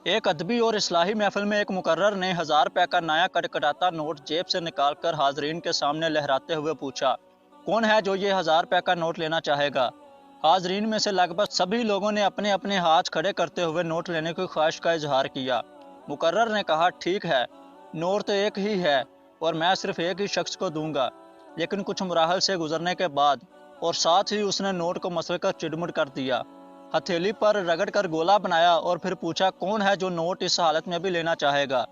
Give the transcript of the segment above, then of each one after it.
एक अदबी और इस्लाही महफिल में एक मुकर्रर ने 1000 रुपये का नया कटकटाता नोट जेब से निकालकर हाजरीन के सामने लहराते हुए पूछा, कौन है जो ये 1000 रुपये का नोट लेना चाहेगा। हाजरीन में से लगभग सभी लोगों ने अपने अपने हाथ खड़े करते हुए नोट लेने की ख्वाहिश का इजहार किया। मुकर्रर ने कहा, ठीक है, नोट तो एक ही है और मैं सिर्फ एक ही शख्स को दूंगा। लेकिन कुछ मराहल से गुजरने के बाद और साथ ही उसने नोट को मसलकर चिड़मुड़ कर दिया, हथेली पर रगड़ कर गोला बनाया और फिर पूछा, कौन है जो नोट इस हालत में भी लेना चाहेगा।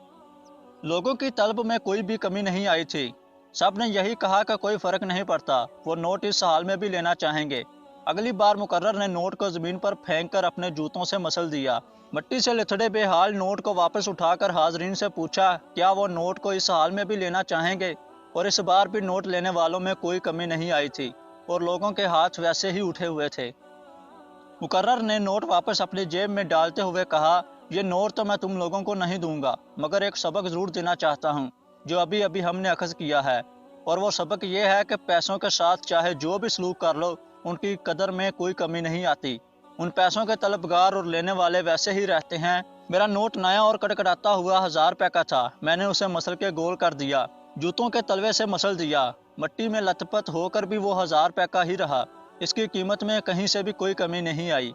लोगों की तलब में कोई भी कमी नहीं आई थी। सब ने यही कहा कि कोई फर्क नहीं पड़ता, वो नोट इस हाल में भी लेना चाहेंगे। अगली बार मुकर्रर ने नोट को जमीन पर फेंक कर अपने जूतों से मसल दिया। मिट्टी से लिथड़े बेहाल नोट को वापस उठाकर हाजरीन से पूछा, क्या वो नोट को इस हाल में भी लेना चाहेंगे। और इस बार भी नोट लेने वालों में कोई कमी नहीं आई थी और लोगों के हाथ वैसे ही उठे हुए थे। मुकर्रर ने नोट वापस अपनी जेब में डालते हुए कहा, ये नोट तो मैं तुम लोगों को नहीं दूंगा, मगर एक सबक जरूर देना चाहता हूँ जो अभी अभी हमने अखज़ किया है। और वो सबक ये है कि पैसों के साथ चाहे जो भी सलूक कर लो, उनकी कदर में कोई कमी नहीं आती। उन पैसों के तलबगार और लेने वाले वैसे ही रहते हैं। मेरा नोट नया और कड़कड़ाता हुआ 1000 रुपये का था। मैंने उसे मसल के गोल कर दिया, जूतों के तलवे से मसल दिया। मिट्टी में लथपथ होकर भी वो 1000 रुपये का ही रहा। इसकी कीमत में कहीं से भी कोई कमी नहीं आई।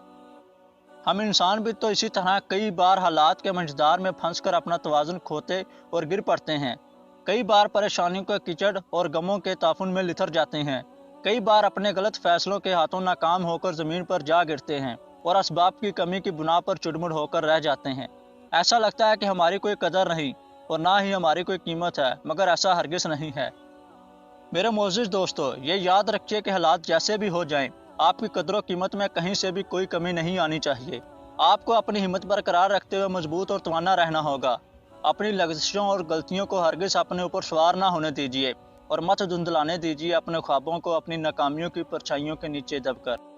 हम इंसान भी तो इसी तरह कई बार हालात के मंझदार में फंसकर अपना तवाज़ुन खोते और गिर पड़ते हैं। कई बार परेशानियों के कीचड़ और गमों के ताफुन में लिथर जाते हैं। कई बार अपने गलत फैसलों के हाथों नाकाम होकर ज़मीन पर जा गिरते हैं और असबाब की कमी की बुना पर चुड़मुड़ होकर रह जाते हैं। ऐसा लगता है कि हमारी कोई कदर नहीं और ना ही हमारी कोई कीमत है, मगर ऐसा हरगिज़ नहीं है। मेरे मोअज़्ज़िज़ दोस्तों, ये याद रखिए कि हालात जैसे भी हो जाएं, आपकी कदर कीमत में कहीं से भी कोई कमी नहीं आनी चाहिए। आपको अपनी हिम्मत बरकरार रखते हुए मजबूत और तवाना रहना होगा। अपनी लग़ज़िशों और गलतियों को हरगिज़ अपने ऊपर सवार ना होने दीजिए और मत धुंधलाने दीजिए अपने ख्वाबों को अपनी नाकामियों की परछाइयों के नीचे दबकर।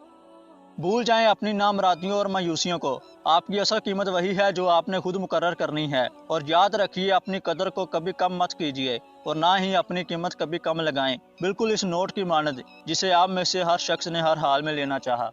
भूल जाएं अपनी नामुरादियों और मायूसियों को। आपकी असल कीमत वही है जो आपने खुद मुकर्रर करनी है। और याद रखिए, अपनी कदर को कभी कम मत कीजिए और ना ही अपनी कीमत कभी कम लगाएं, बिल्कुल इस नोट की मानद जिसे आप में से हर शख्स ने हर हाल में लेना चाहा।